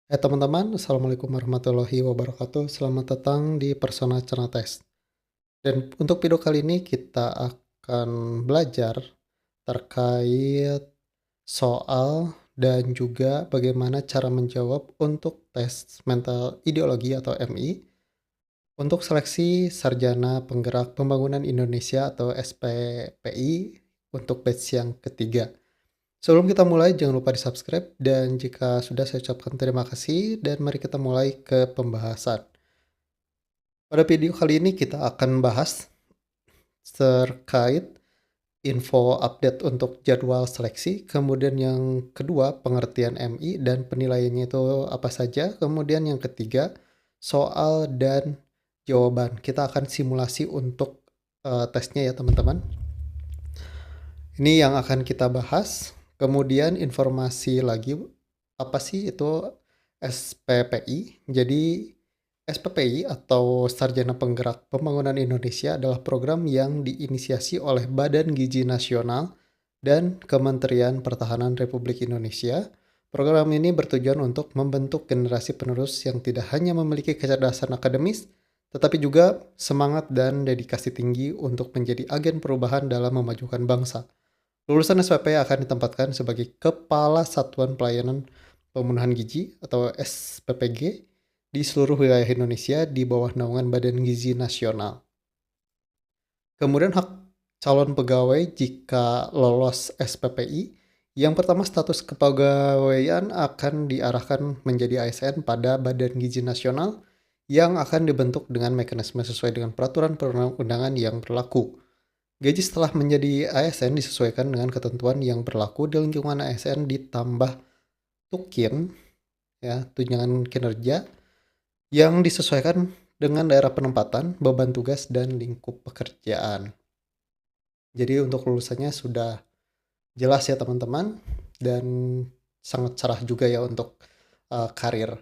Teman-teman, Assalamualaikum warahmatullahi wabarakatuh. Selamat datang di Persona Cerna Test. Dan untuk video kali ini kita akan belajar terkait soal dan juga bagaimana cara menjawab untuk tes mental ideologi atau MI untuk seleksi Sarjana Penggerak Pembangunan Indonesia atau SPPI untuk batch yang ketiga. Sebelum kita mulai, jangan lupa di-subscribe, dan jika sudah, saya ucapkan terima kasih, dan mari kita mulai ke pembahasan. Pada video kali ini kita akan bahas terkait info update untuk jadwal seleksi, kemudian yang kedua pengertian MI dan penilaiannya itu apa saja, kemudian yang ketiga soal dan jawaban. Kita akan simulasi untuk tesnya ya teman-teman. Ini yang akan kita bahas. Kemudian informasi lagi, apa sih itu SPPI? Jadi SPPI atau Sarjana Penggerak Pembangunan Indonesia adalah program yang diinisiasi oleh Badan Gizi Nasional dan Kementerian Pertahanan Republik Indonesia. Program ini bertujuan untuk membentuk generasi penerus yang tidak hanya memiliki kecerdasan akademis, tetapi juga semangat dan dedikasi tinggi untuk menjadi agen perubahan dalam memajukan bangsa. Lulusan SPP akan ditempatkan sebagai Kepala Satuan Pelayanan Pemenuhan Gizi atau SPPG di seluruh wilayah Indonesia di bawah naungan Badan Gizi Nasional. Kemudian hak calon pegawai jika lolos SPPI, yang pertama status kepegawaian akan diarahkan menjadi ASN pada Badan Gizi Nasional yang akan dibentuk dengan mekanisme sesuai dengan peraturan perundang-undangan yang berlaku. Gaji setelah menjadi ASN disesuaikan dengan ketentuan yang berlaku di lingkungan ASN ditambah tukin, ya, tunjangan kinerja yang disesuaikan dengan daerah penempatan, beban tugas, dan lingkup pekerjaan. Jadi untuk lulusannya sudah jelas ya teman-teman, dan sangat cerah juga ya untuk karir.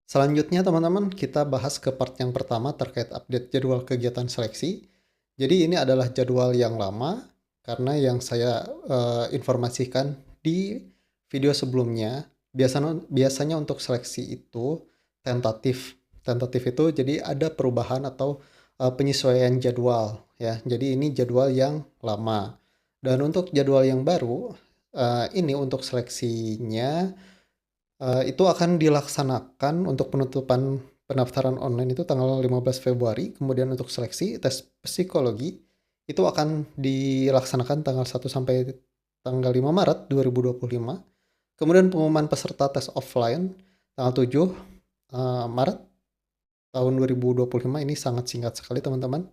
Selanjutnya teman-teman, kita bahas ke part yang pertama terkait update jadwal kegiatan seleksi. Jadi ini adalah jadwal yang lama karena yang saya informasikan di video sebelumnya, biasanya untuk seleksi itu tentatif. Tentatif itu jadi ada perubahan atau penyesuaian jadwal ya. Jadi ini jadwal yang lama. Dan untuk jadwal yang baru, ini untuk seleksinya itu akan dilaksanakan untuk penutupan pendaftaran online itu tanggal 15 Februari, kemudian untuk seleksi tes psikologi itu akan dilaksanakan tanggal 1 sampai tanggal 5 Maret 2025. Kemudian pengumuman peserta tes offline tanggal 7 Maret tahun 2025, ini sangat singkat sekali teman-teman.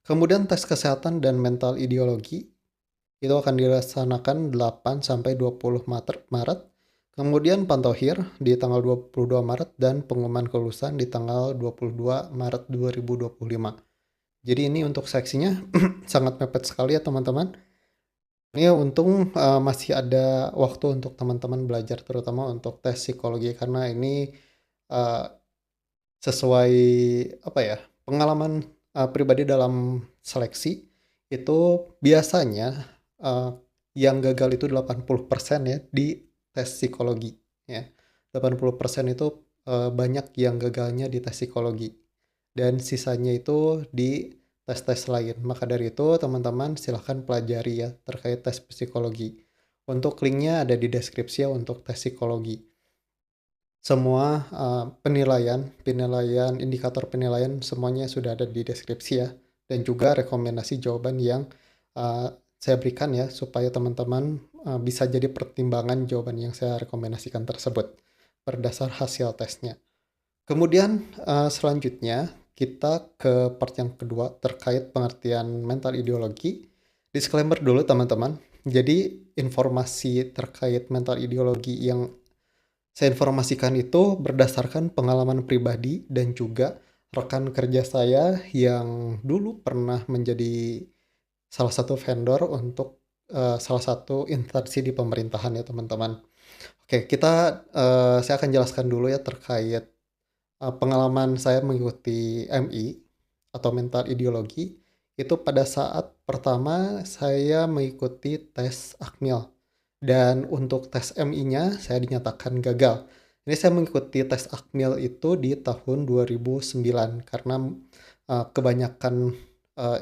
Kemudian tes kesehatan dan mental ideologi itu akan dilaksanakan 8 sampai 20 Maret. Kemudian Pantohir di tanggal 22 Maret dan pengumuman kelulusan di tanggal 22 Maret 2025. Jadi ini untuk seksinya sangat mepet sekali ya teman-teman. Ini untung masih ada waktu untuk teman-teman belajar, terutama untuk tes psikologi, karena ini sesuai apa ya, pengalaman pribadi dalam seleksi itu biasanya yang gagal itu 80% ya di tes psikologi ya. 80% itu banyak yang gagalnya di tes psikologi dan sisanya itu di tes-tes lain. Maka dari itu teman-teman silahkan pelajari ya terkait tes psikologi. Untuk linknya ada di deskripsi ya untuk tes psikologi. Semua penilaian, indikator penilaian semuanya sudah ada di deskripsi ya. Dan juga rekomendasi jawaban yang saya berikan ya supaya teman-teman bisa jadi pertimbangan jawaban yang saya rekomendasikan tersebut berdasar hasil tesnya. Kemudian selanjutnya kita ke part yang kedua terkait pengertian mental ideologi. Disclaimer dulu teman-teman. Jadi informasi terkait mental ideologi yang saya informasikan itu berdasarkan pengalaman pribadi dan juga rekan kerja saya yang dulu pernah menjadi salah satu vendor untuk salah satu instansi di pemerintahan ya teman-teman. Oke, saya akan jelaskan dulu ya terkait pengalaman saya mengikuti MI atau mental ideologi itu pada saat pertama saya mengikuti tes Akmil, dan untuk tes MI-nya saya dinyatakan gagal. Ini saya mengikuti tes Akmil itu di tahun 2009 karena kebanyakan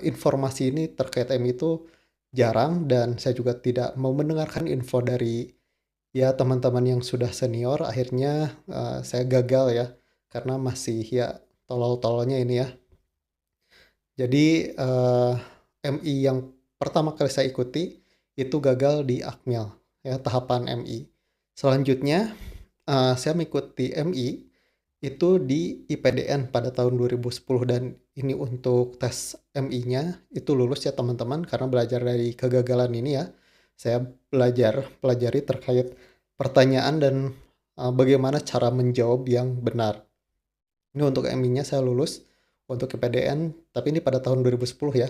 informasi ini terkait MI itu jarang dan saya juga tidak mau mendengarkan info dari ya teman-teman yang sudah senior. Akhirnya saya gagal ya karena masih ya tolol-tololnya ini ya. Jadi MI yang pertama kali saya ikuti itu gagal di Akmil ya tahapan MI. Selanjutnya saya mengikuti MI itu di IPDN pada tahun 2010 dan ini untuk tes MI-nya itu lulus ya teman-teman karena belajar dari kegagalan ini ya. Saya pelajari terkait pertanyaan dan bagaimana cara menjawab yang benar. Ini untuk MI-nya saya lulus untuk IPDN, tapi ini pada tahun 2010 ya.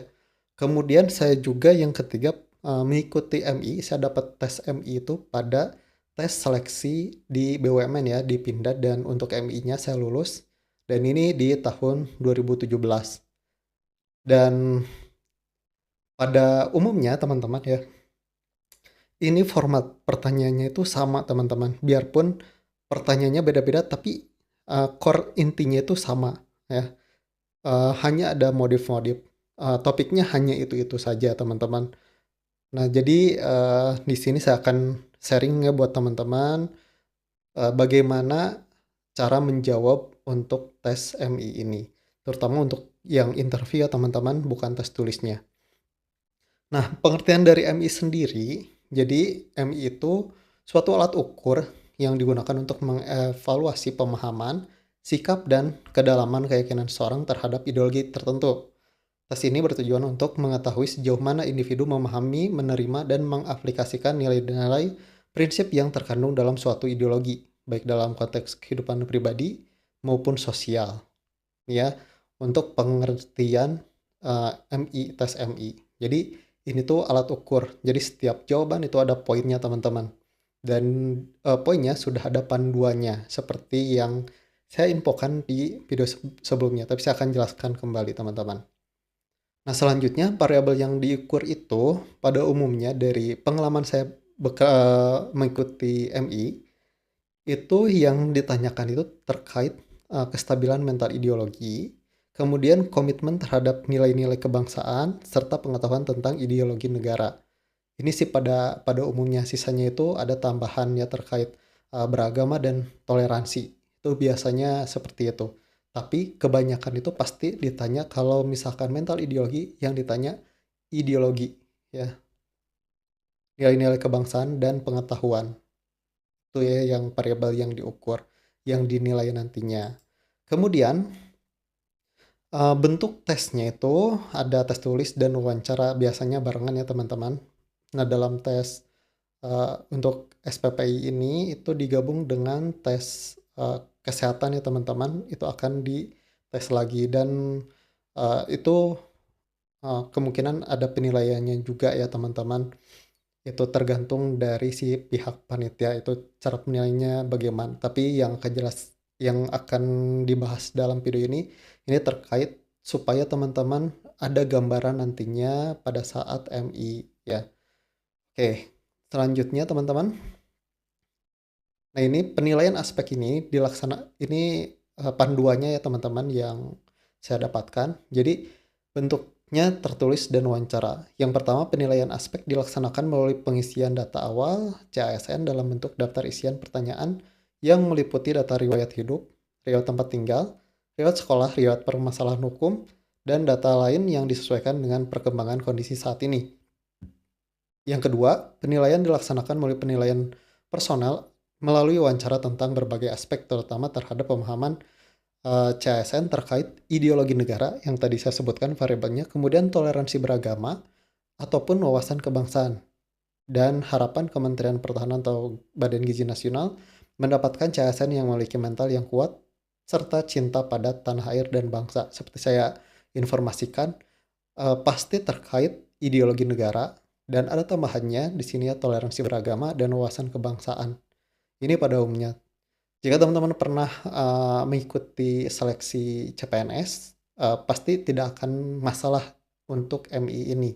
Kemudian saya juga yang ketiga mengikuti MI, saya dapat tes MI itu pada tes seleksi di BUMN ya, di Pindad dan untuk MI-nya saya lulus. Dan ini di tahun 2017. Dan pada umumnya teman-teman ya, ini format pertanyaannya itu sama teman-teman. Biarpun pertanyaannya beda-beda tapi core intinya itu sama ya. Hanya ada modif-modif. Topiknya hanya itu-itu saja teman-teman. Nah, jadi di sini saya akan sharing ya buat teman-teman bagaimana cara menjawab untuk tes MI ini. Terutama untuk yang interview ya teman-teman, bukan tes tulisnya. Nah, pengertian dari MI sendiri, jadi MI itu suatu alat ukur yang digunakan untuk mengevaluasi pemahaman, sikap, dan kedalaman keyakinan seseorang terhadap ideologi tertentu. Tes ini bertujuan untuk mengetahui sejauh mana individu memahami, menerima, dan mengaplikasikan nilai-nilai prinsip yang terkandung dalam suatu ideologi, baik dalam konteks kehidupan pribadi maupun sosial. Ya, untuk pengertian MI, tes MI. Jadi ini tuh alat ukur. Jadi setiap jawaban itu ada poinnya teman-teman. Dan poinnya sudah ada panduannya seperti yang saya infokan di video sebelumnya. Tapi saya akan jelaskan kembali teman-teman. Nah, selanjutnya variabel yang diukur itu pada umumnya dari pengalaman saya mengikuti MI, itu yang ditanyakan itu terkait kestabilan mental ideologi, kemudian komitmen terhadap nilai-nilai kebangsaan, serta pengetahuan tentang ideologi negara. Ini sih pada umumnya, sisanya itu ada tambahan ya terkait beragama dan toleransi. Itu biasanya seperti itu. Tapi kebanyakan itu pasti ditanya kalau misalkan mental ideologi yang ditanya ideologi ya, nilai-nilai kebangsaan dan pengetahuan. Itu ya yang variabel yang diukur, yang dinilai nantinya. Kemudian bentuk tesnya itu ada tes tulis dan wawancara biasanya barengan ya teman-teman. Nah, dalam tes untuk SPPI ini itu digabung dengan tes kesehatan ya teman-teman, itu akan dites lagi dan itu kemungkinan ada penilaiannya juga ya teman-teman. Itu tergantung dari si pihak panitia itu cara penilaiannya bagaimana. Tapi yang akan dibahas dalam video ini terkait supaya teman-teman ada gambaran nantinya pada saat MI ya. Oke, selanjutnya teman-teman. Nah, ini penilaian aspek ini panduannya ya teman-teman yang saya dapatkan. Jadi bentuknya tertulis dan wawancara. Yang pertama, penilaian aspek dilaksanakan melalui pengisian data awal CASN dalam bentuk daftar isian pertanyaan yang meliputi data riwayat hidup, riwayat tempat tinggal, riwayat sekolah, riwayat permasalahan hukum, dan data lain yang disesuaikan dengan perkembangan kondisi saat ini. Yang kedua, penilaian dilaksanakan melalui penilaian personal melalui wawancara tentang berbagai aspek terutama terhadap pemahaman CASN terkait ideologi negara yang tadi saya sebutkan variabelnya, kemudian toleransi beragama ataupun wawasan kebangsaan, dan harapan Kementerian Pertahanan atau Badan Gizi Nasional mendapatkan CASN yang memiliki mental yang kuat serta cinta pada tanah air dan bangsa. Seperti saya informasikan, pasti terkait ideologi negara dan ada tambahannya di sini ya toleransi beragama dan wawasan kebangsaan. Ini pada umumnya. Jika teman-teman pernah mengikuti seleksi CPNS, pasti tidak akan masalah untuk MI ini.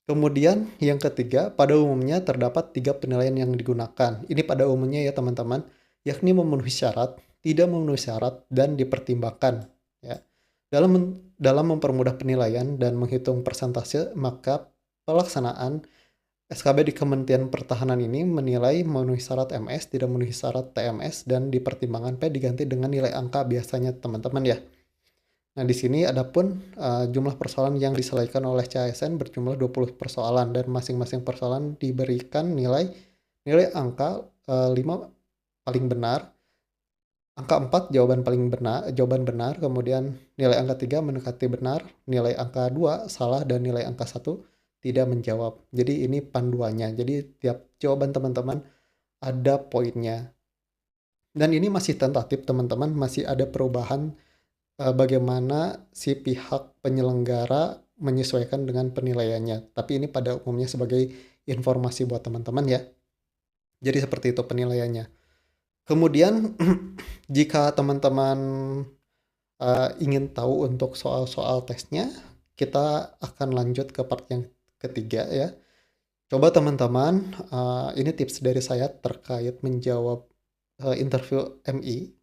Kemudian yang ketiga, pada umumnya terdapat 3 penilaian yang digunakan. Ini pada umumnya ya teman-teman. yakni memenuhi syarat, tidak memenuhi syarat, dan dipertimbangkan. Ya. Dalam mempermudah penilaian dan menghitung persentase, maka pelaksanaan SKB di Kementerian Pertahanan ini menilai memenuhi syarat MS, tidak memenuhi syarat TMS, dan dipertimbangkan P diganti dengan nilai angka biasanya teman-teman ya. Nah, di sini adapun jumlah persoalan yang diselesaikan oleh CASN berjumlah 20 persoalan dan masing-masing persoalan diberikan nilai angka 5 paling benar, angka 4 jawaban benar, kemudian nilai angka 3 mendekati benar, nilai angka 2 salah, dan nilai angka 1 tidak menjawab. Jadi ini panduannya. Jadi tiap jawaban teman-teman ada poinnya. Dan ini masih tentatif teman-teman, masih ada perubahan bagaimana si pihak penyelenggara menyesuaikan dengan penilaiannya. Tapi ini pada umumnya sebagai informasi buat teman-teman ya. Jadi seperti itu penilaiannya. Kemudian jika teman-teman ingin tahu untuk soal-soal tesnya, kita akan lanjut ke part yang ketiga ya. Coba teman-teman, ini tips dari saya terkait menjawab interview MI.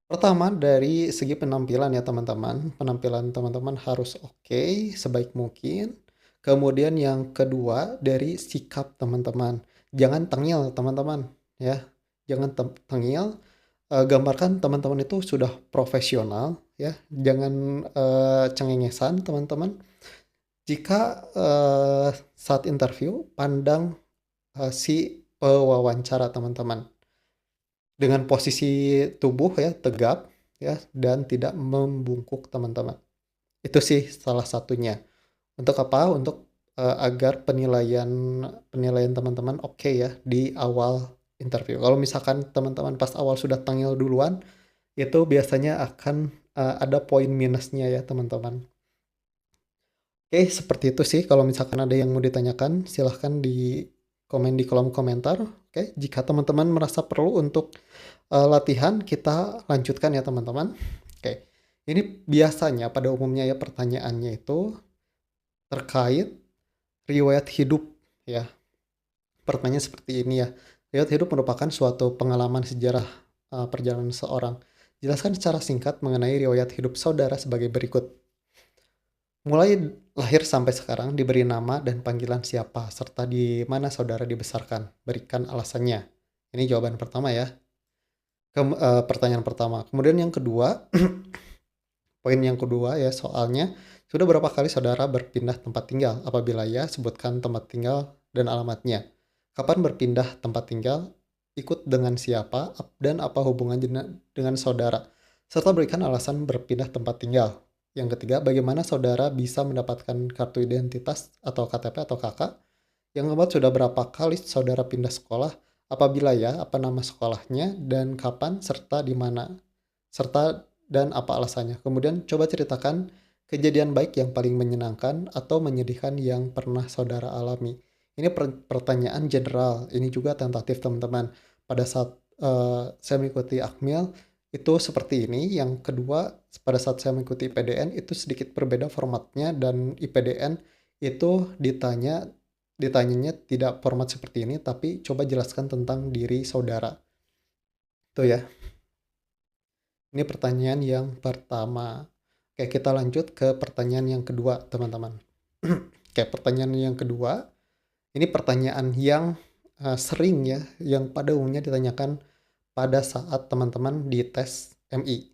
Pertama dari segi penampilan ya teman-teman, penampilan teman-teman harus oke sebaik mungkin. Kemudian yang kedua dari sikap teman-teman, jangan tengil teman-teman ya, jangan tengil. Gambarkan teman-teman itu sudah profesional ya, jangan cengengesan teman-teman. Jika saat interview pandang si pewawancara teman-teman dengan posisi tubuh ya tegap ya dan tidak membungkuk teman-teman. Itu sih salah satunya. Untuk apa? Untuk agar penilaian teman-teman oke ya di awal interview. Kalau misalkan teman-teman pas awal sudah tangil duluan, itu biasanya akan ada poin minusnya ya teman-teman. Oke, seperti itu sih. Kalau misalkan ada yang mau ditanyakan, silahkan di komen di kolom komentar. Oke, jika teman-teman merasa perlu untuk latihan, kita lanjutkan ya teman-teman. Oke, ini biasanya pada umumnya ya pertanyaannya itu terkait riwayat hidup ya. Pertanyaan seperti ini ya. Riwayat hidup merupakan suatu pengalaman sejarah perjalanan seseorang. Jelaskan secara singkat mengenai riwayat hidup saudara sebagai berikut. Mulai lahir sampai sekarang diberi nama dan panggilan siapa, serta di mana saudara dibesarkan. Berikan alasannya. Ini jawaban pertama ya. Pertanyaan pertama. Kemudian yang kedua, poin yang kedua ya soalnya, sudah berapa kali saudara berpindah tempat tinggal? Apabila ya, sebutkan tempat tinggal dan alamatnya. Kapan berpindah tempat tinggal? Ikut dengan siapa? Dan apa hubungannya dengan saudara? Serta berikan alasan berpindah tempat tinggal. Yang ketiga, bagaimana saudara bisa mendapatkan kartu identitas atau KTP atau KK? Yang keempat, sudah berapa kali saudara pindah sekolah? Apabila ya, apa nama sekolahnya dan kapan serta di mana? Serta dan apa alasannya? Kemudian coba ceritakan kejadian baik yang paling menyenangkan atau menyedihkan yang pernah saudara alami. Ini pertanyaan general, ini juga tentatif teman-teman. Pada saat saya mengikuti Akmil, itu seperti ini. Yang kedua, pada saat saya mengikuti IPDN, itu sedikit berbeda formatnya dan IPDN itu ditanyanya tidak format seperti ini, tapi coba jelaskan tentang diri saudara. Itu ya. Ini pertanyaan yang pertama. Oke, kita lanjut ke pertanyaan yang kedua, teman-teman. Oke, pertanyaan yang kedua. Ini pertanyaan yang sering ya, yang pada umumnya ditanyakan pada saat teman-teman di tes MI.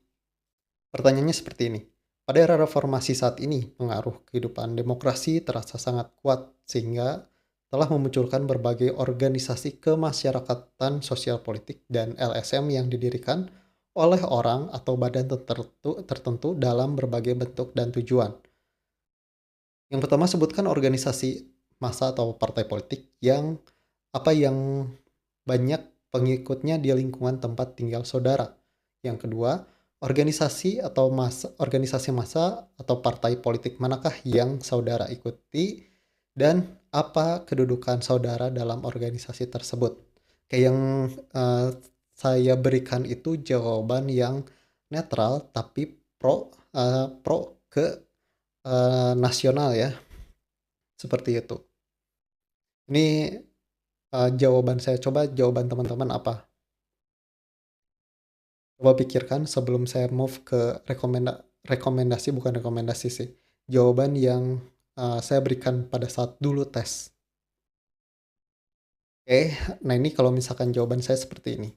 Pertanyaannya seperti ini. Pada era reformasi saat ini, pengaruh kehidupan demokrasi terasa sangat kuat sehingga telah memunculkan berbagai organisasi kemasyarakatan sosial politik dan LSM yang didirikan oleh orang atau badan tertentu dalam berbagai bentuk dan tujuan. Yang pertama sebutkan organisasi massa atau partai politik yang banyak pengikutnya di lingkungan tempat tinggal saudara. Yang kedua, organisasi massa atau partai politik manakah yang saudara ikuti dan apa kedudukan saudara dalam organisasi tersebut. Kayak yang saya berikan itu jawaban yang netral tapi pro ke nasional ya. Seperti itu. Ini jawaban saya. Coba jawaban teman-teman apa? Coba pikirkan sebelum saya move ke rekomendasi, bukan rekomendasi sih, jawaban yang, saya berikan pada saat dulu tes. Oke, nah ini kalau misalkan jawaban saya seperti ini.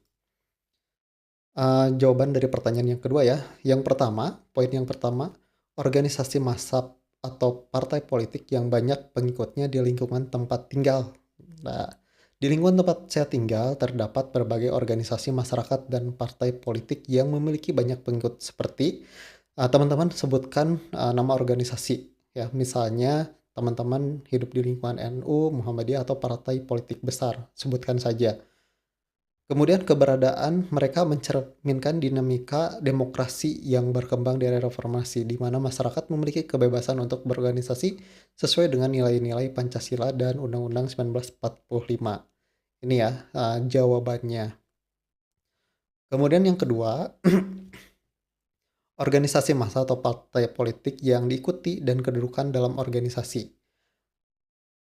Jawaban dari pertanyaan yang kedua ya. Yang pertama, poin yang pertama, organisasi massa atau partai politik yang banyak pengikutnya di lingkungan tempat tinggal. Nah, di lingkungan tempat saya tinggal terdapat berbagai organisasi masyarakat dan partai politik yang memiliki banyak pengikut seperti teman-teman sebutkan nama organisasi ya. Misalnya teman-teman hidup di lingkungan NU, Muhammadiyah atau partai politik besar, sebutkan saja. Kemudian keberadaan mereka mencerminkan dinamika demokrasi yang berkembang dari reformasi, di mana masyarakat memiliki kebebasan untuk berorganisasi sesuai dengan nilai-nilai Pancasila dan Undang-Undang 1945. Ini ya jawabannya. Kemudian yang kedua, organisasi massa atau partai politik yang diikuti dan kedudukan dalam organisasi.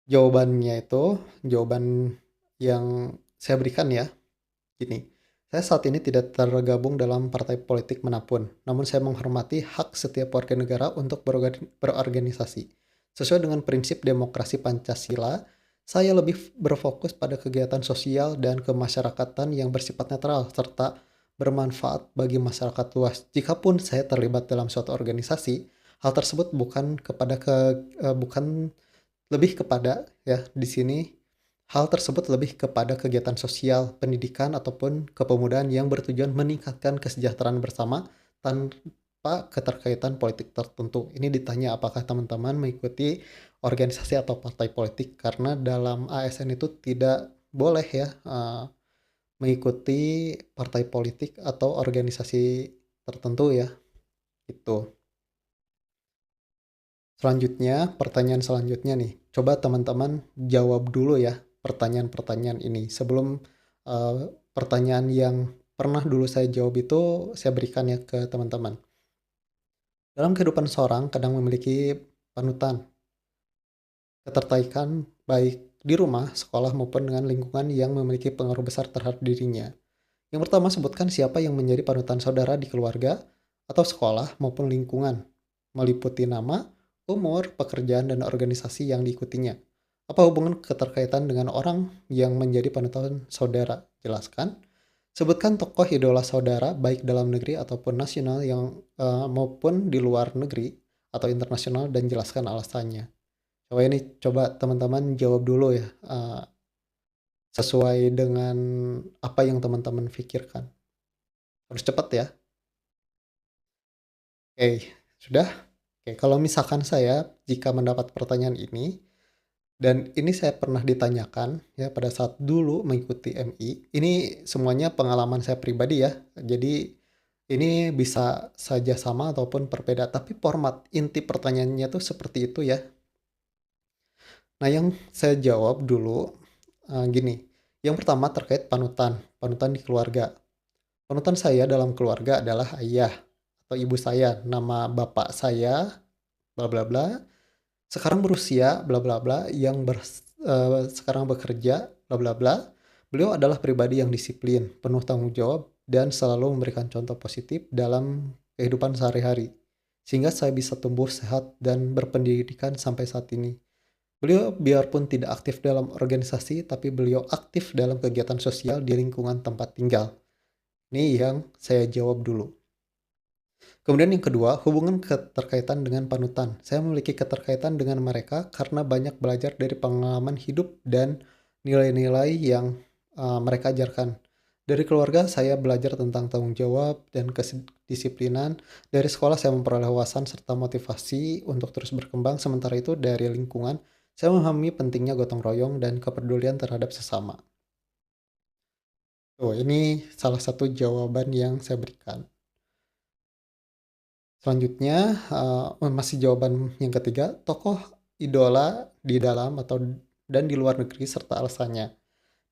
Jawabannya itu, jawaban yang saya berikan ya. Gini, saya saat ini tidak tergabung dalam partai politik manapun, namun saya menghormati hak setiap warga negara untuk berorganisasi. Sesuai dengan prinsip demokrasi Pancasila, saya lebih berfokus pada kegiatan sosial dan kemasyarakatan yang bersifat netral serta bermanfaat bagi masyarakat luas. Jikapun saya terlibat dalam suatu organisasi, hal tersebut bukan lebih kepada ya di sini hal tersebut lebih kepada kegiatan sosial, pendidikan, ataupun kepemudaan yang bertujuan meningkatkan kesejahteraan bersama tanpa keterkaitan politik tertentu. Ini ditanya apakah teman-teman mengikuti organisasi atau partai politik, karena dalam ASN itu tidak boleh ya mengikuti partai politik atau organisasi tertentu ya. Itu. Selanjutnya, pertanyaan selanjutnya nih. Coba teman-teman jawab dulu ya pertanyaan-pertanyaan ini. Sebelum pertanyaan yang pernah dulu saya jawab itu saya berikan ya ke teman-teman. Dalam kehidupan seorang kadang memiliki panutan, ketertarikan baik di rumah, sekolah maupun dengan lingkungan yang memiliki pengaruh besar terhadap dirinya. Yang pertama, sebutkan siapa yang menjadi panutan saudara di keluarga atau sekolah maupun lingkungan, meliputi nama, umur, pekerjaan, dan organisasi yang diikutinya. Apa hubungan keterkaitan dengan orang yang menjadi panutan saudara? Jelaskan. Sebutkan tokoh idola saudara baik dalam negeri ataupun nasional maupun di luar negeri atau internasional dan jelaskan alasannya. Coba teman-teman jawab dulu ya, sesuai dengan apa yang teman-teman pikirkan. Harus cepat ya. Oke, sudah? Oke, kalau misalkan saya jika mendapat pertanyaan ini, dan ini saya pernah ditanyakan ya pada saat dulu mengikuti MI, ini semuanya pengalaman saya pribadi ya. Jadi ini bisa saja sama ataupun berbeda, tapi format inti pertanyaannya tuh seperti itu ya. Nah, yang saya jawab dulu gini. Yang pertama terkait panutan, panutan di keluarga. Panutan saya dalam keluarga adalah ayah atau ibu saya, nama bapak saya bla bla bla, sekarang berusia bla bla bla, sekarang bekerja bla bla bla. Beliau adalah pribadi yang disiplin, penuh tanggung jawab dan selalu memberikan contoh positif dalam kehidupan sehari-hari. Sehingga saya bisa tumbuh sehat dan berpendidikan sampai saat ini. Beliau biarpun tidak aktif dalam organisasi, tapi beliau aktif dalam kegiatan sosial di lingkungan tempat tinggal. Ini yang saya jawab dulu. Kemudian yang kedua, hubungan keterkaitan dengan panutan. Saya memiliki keterkaitan dengan mereka karena banyak belajar dari pengalaman hidup dan nilai-nilai yang mereka ajarkan. Dari keluarga saya belajar tentang tanggung jawab dan kedisiplinan. Dari sekolah saya memperoleh wawasan serta motivasi untuk terus berkembang. Sementara itu dari lingkungan saya memahami pentingnya gotong royong dan kepedulian terhadap sesama. Tuh, ini salah satu jawaban yang saya berikan. Selanjutnya, masih jawaban yang ketiga, tokoh idola di dalam dan di luar negeri serta alasannya.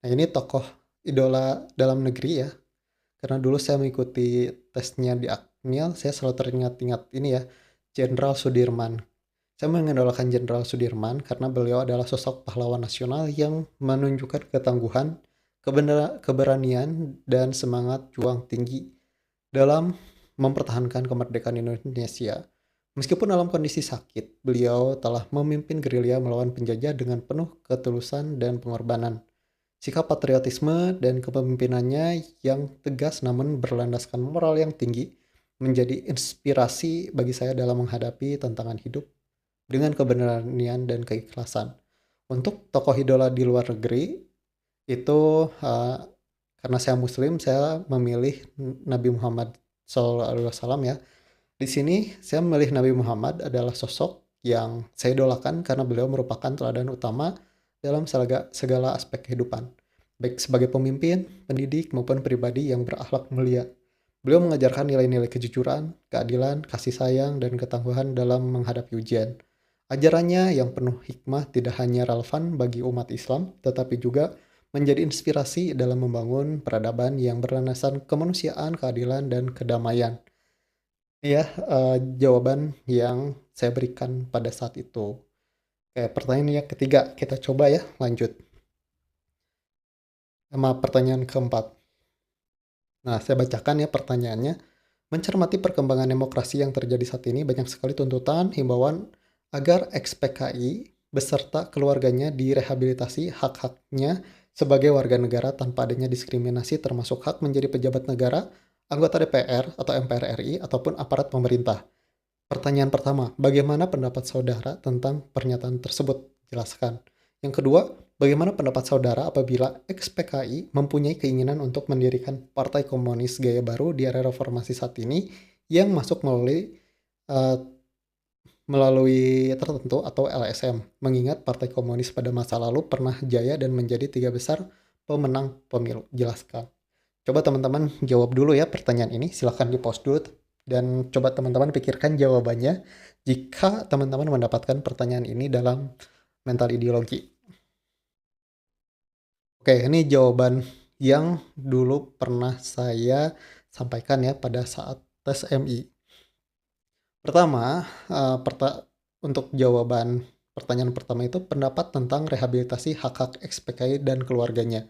Nah, ini tokoh idola dalam negeri ya, karena dulu saya mengikuti tesnya di Akmil, saya selalu teringat-ingat ini ya, Jenderal Sudirman. Saya mengidolakan Jenderal Sudirman karena beliau adalah sosok pahlawan nasional yang menunjukkan ketangguhan, keberanian, dan semangat juang tinggi dalam mempertahankan kemerdekaan Indonesia. Meskipun dalam kondisi sakit, beliau telah memimpin gerilya melawan penjajah dengan penuh ketulusan dan pengorbanan. Sikap patriotisme dan kepemimpinannya yang tegas namun berlandaskan moral yang tinggi menjadi inspirasi bagi saya dalam menghadapi tantangan hidup dengan keberanian dan keikhlasan. Untuk tokoh idola di luar negeri, itu karena saya Muslim, saya memilih Nabi Muhammad SAW ya. Di sini saya memilih Nabi Muhammad adalah sosok yang saya idolakan karena beliau merupakan teladan utama dalam segala aspek kehidupan, baik sebagai pemimpin, pendidik, maupun pribadi yang berakhlak mulia. Beliau mengajarkan nilai-nilai kejujuran, keadilan, kasih sayang, dan ketangguhan dalam menghadapi ujian. Ajarannya yang penuh hikmah tidak hanya relevan bagi umat Islam, tetapi juga menjadi inspirasi dalam membangun peradaban yang berlandaskan kemanusiaan, keadilan, dan kedamaian. Iya, jawaban yang saya berikan pada saat itu. Oke, pertanyaan yang ketiga, kita coba ya lanjut sama pertanyaan keempat. Nah, saya bacakan ya pertanyaannya. Mencermati perkembangan demokrasi yang terjadi saat ini, banyak sekali tuntutan, himbauan agar ex-PKI beserta keluarganya direhabilitasi hak-haknya sebagai warga negara tanpa adanya diskriminasi termasuk hak menjadi pejabat negara, anggota DPR atau MPR RI, ataupun aparat pemerintah. Pertanyaan pertama, bagaimana pendapat saudara tentang pernyataan tersebut? Jelaskan. Yang kedua, bagaimana pendapat saudara apabila ex-PKI mempunyai keinginan untuk mendirikan Partai Komunis Gaya Baru di era reformasi saat ini yang masuk uh, melalui tertentu atau LSM, mengingat Partai Komunis pada masa lalu pernah jaya dan menjadi tiga besar pemenang pemilu. Jelaskan. Coba teman-teman jawab dulu ya pertanyaan ini. Silahkan di-post dulu dan coba teman-teman pikirkan jawabannya jika teman-teman mendapatkan pertanyaan ini dalam mental ideologi. Oke, ini jawaban yang dulu pernah saya sampaikan ya pada saat tes MI. Pertama, untuk jawaban pertanyaan pertama itu pendapat tentang rehabilitasi hak-hak ex-PKI dan keluarganya.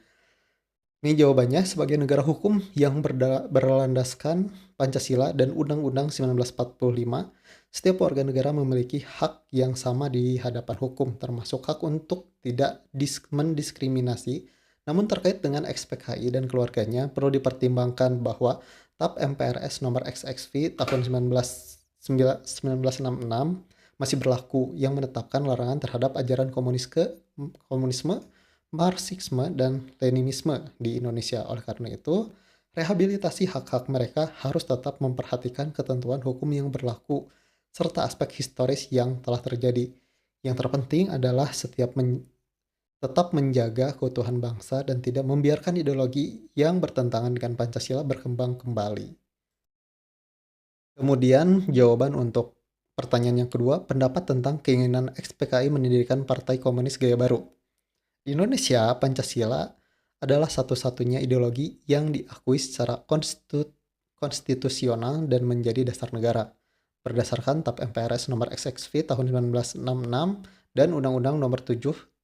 Ini jawabannya, sebagai negara hukum yang berlandaskan Pancasila dan Undang-Undang 1945, setiap warga negara memiliki hak yang sama di hadapan hukum, termasuk hak untuk tidak mendiskriminasi. Namun terkait dengan ex-PKI dan keluarganya, perlu dipertimbangkan bahwa TAP MPRS nomor XXV tahun 1966 masih berlaku yang menetapkan larangan terhadap ajaran komunisme, Marxisme, dan Leninisme di Indonesia. Oleh karena itu, rehabilitasi hak-hak mereka harus tetap memperhatikan ketentuan hukum yang berlaku serta aspek historis yang telah terjadi. Yang terpenting adalah tetap menjaga keutuhan bangsa dan tidak membiarkan ideologi yang bertentangan dengan Pancasila berkembang kembali. Kemudian jawaban untuk pertanyaan yang kedua, pendapat tentang keinginan ex-PKI mendirikan Partai Komunis Gaya Baru. Di Indonesia, Pancasila adalah satu-satunya ideologi yang diakui secara konstitusional dan menjadi dasar negara. Berdasarkan TAP MPRS nomor XXV tahun 1966 dan Undang-Undang nomor 7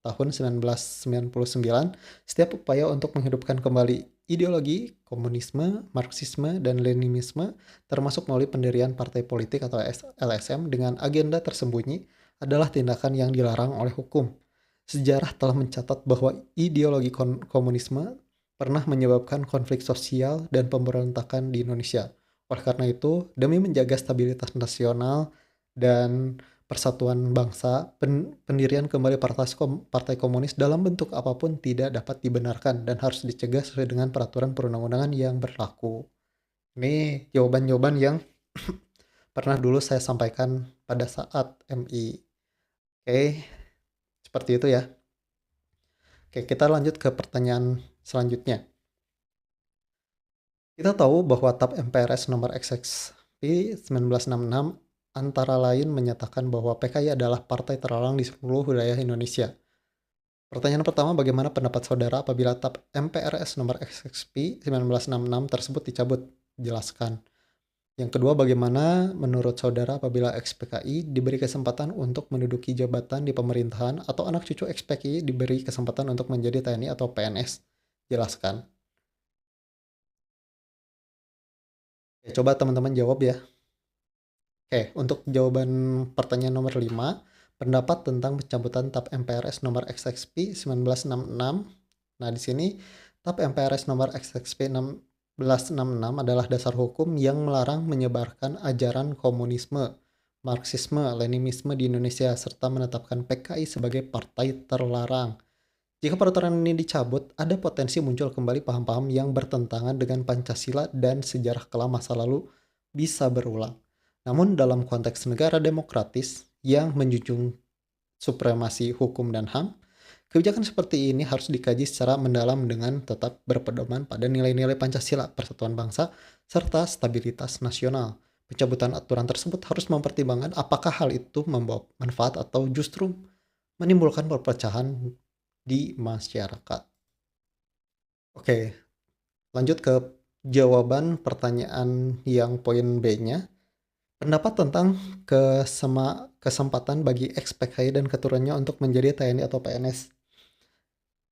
tahun 1999, setiap upaya untuk menghidupkan kembali ideologi komunisme, Marxisme, dan Leninisme, termasuk melalui pendirian partai politik atau LSM dengan agenda tersembunyi, adalah tindakan yang dilarang oleh hukum. Sejarah telah mencatat bahwa ideologi komunisme pernah menyebabkan konflik sosial dan pemberontakan di Indonesia. Oleh karena itu, demi menjaga stabilitas nasional dan persatuan bangsa, pendirian kembali Partai Komunis dalam bentuk apapun tidak dapat dibenarkan dan harus dicegah sesuai dengan peraturan perundang-undangan yang berlaku. Ini jawaban-jawaban yang pernah dulu saya sampaikan pada saat MI. Oke, seperti itu ya. Oke, kita lanjut ke pertanyaan selanjutnya. Kita tahu bahwa TAP MPRS nomor XXV 1966 antara lain menyatakan bahwa PKI adalah partai terlarang di seluruh wilayah Indonesia. Pertanyaan pertama, bagaimana pendapat saudara apabila TAP MPRS nomor XXV 1966 tersebut dicabut? Jelaskan. Yang kedua, bagaimana menurut saudara apabila ex-PKI diberi kesempatan untuk menduduki jabatan di pemerintahan atau anak cucu ex-PKI diberi kesempatan untuk menjadi TNI atau PNS? Jelaskan. Oke, coba teman-teman jawab ya. Oke, untuk jawaban pertanyaan nomor 5, pendapat tentang pencabutan TAP MPRS nomor XXP 1966. Nah, di sini TAP MPRS nomor XXP 1666 adalah dasar hukum yang melarang menyebarkan ajaran komunisme, Marxisme, Leninisme di Indonesia serta menetapkan PKI sebagai partai terlarang. Jika peraturan ini dicabut, ada potensi muncul kembali paham-paham yang bertentangan dengan Pancasila dan sejarah kelam masa lalu bisa berulang. Namun dalam konteks negara demokratis yang menjunjung supremasi hukum dan HAM, kebijakan seperti ini harus dikaji secara mendalam dengan tetap berpedoman pada nilai-nilai Pancasila, persatuan bangsa, serta stabilitas nasional. Pencabutan aturan tersebut harus mempertimbangkan apakah hal itu membawa manfaat atau justru menimbulkan perpecahan di masyarakat. Oke, lanjut ke jawaban pertanyaan yang poin B-nya. Pendapat tentang kesempatan bagi ex-PKI dan keturunannya untuk menjadi TNI atau PNS.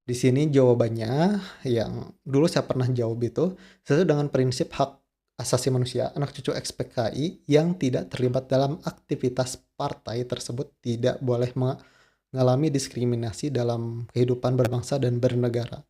Di sini jawabannya yang dulu saya pernah jawab itu sesuai dengan prinsip hak asasi manusia, anak cucu ex-PKI yang tidak terlibat dalam aktivitas partai tersebut tidak boleh mengalami diskriminasi dalam kehidupan berbangsa dan bernegara,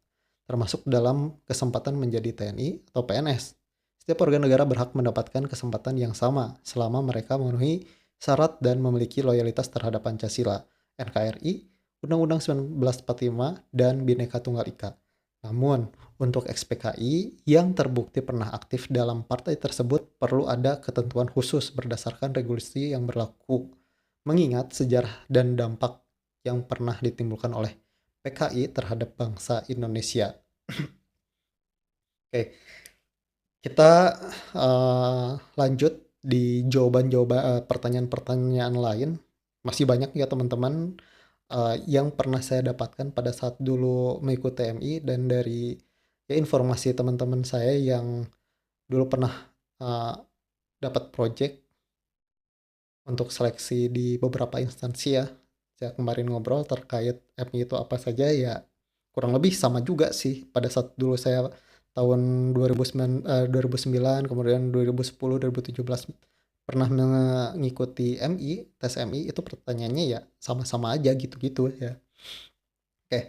termasuk dalam kesempatan menjadi TNI atau PNS. Setiap warga negara berhak mendapatkan kesempatan yang sama selama mereka memenuhi syarat dan memiliki loyalitas terhadap Pancasila, NKRI, Undang-Undang 1945, dan Bhinneka Tunggal Ika. Namun, untuk ex-PKI yang terbukti pernah aktif dalam partai tersebut perlu ada ketentuan khusus berdasarkan regulasi yang berlaku, mengingat sejarah dan dampak yang pernah ditimbulkan oleh PKI terhadap bangsa Indonesia. Oke, kita lanjut di jawaban-jawaban pertanyaan-pertanyaan lain. Masih banyak ya teman-teman yang pernah saya dapatkan pada saat dulu mengikuti TMI dan dari ya informasi teman-teman saya yang dulu pernah uh, dapat project untuk seleksi di beberapa instansi ya. Saya kemarin ngobrol terkait MI itu apa saja ya kurang lebih sama juga sih pada saat dulu saya tahun 2009 kemudian 2010 2017 pernah mengikuti MI, tes MI itu pertanyaannya ya sama-sama aja gitu-gitu ya. Oke,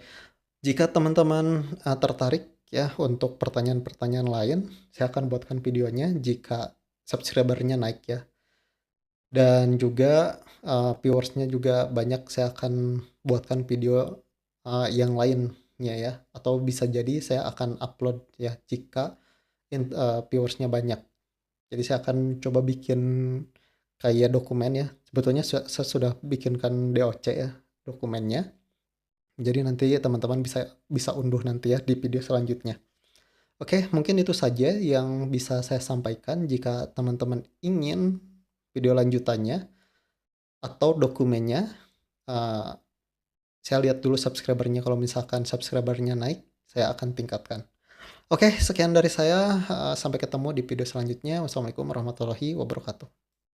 jika teman-teman tertarik ya untuk pertanyaan-pertanyaan lain, saya akan buatkan videonya jika subscribernya naik ya. Dan juga viewersnya juga banyak, saya akan buatkan video yang lainnya ya. Atau bisa jadi saya akan upload ya jika viewersnya banyak. Jadi saya akan coba bikin kayak dokumen ya. Sebetulnya saya sudah bikinkan DOC ya dokumennya. Jadi nanti teman-teman bisa bisa unduh nanti ya di video selanjutnya. Oke, mungkin itu saja yang bisa saya sampaikan. Jika teman-teman ingin video lanjutannya atau dokumennya, uh, saya lihat dulu subscribernya. Kalau misalkan subscribernya naik, saya akan tingkatkan. Oke, sekian dari saya. Sampai ketemu di video selanjutnya. Wassalamualaikum warahmatullahi wabarakatuh.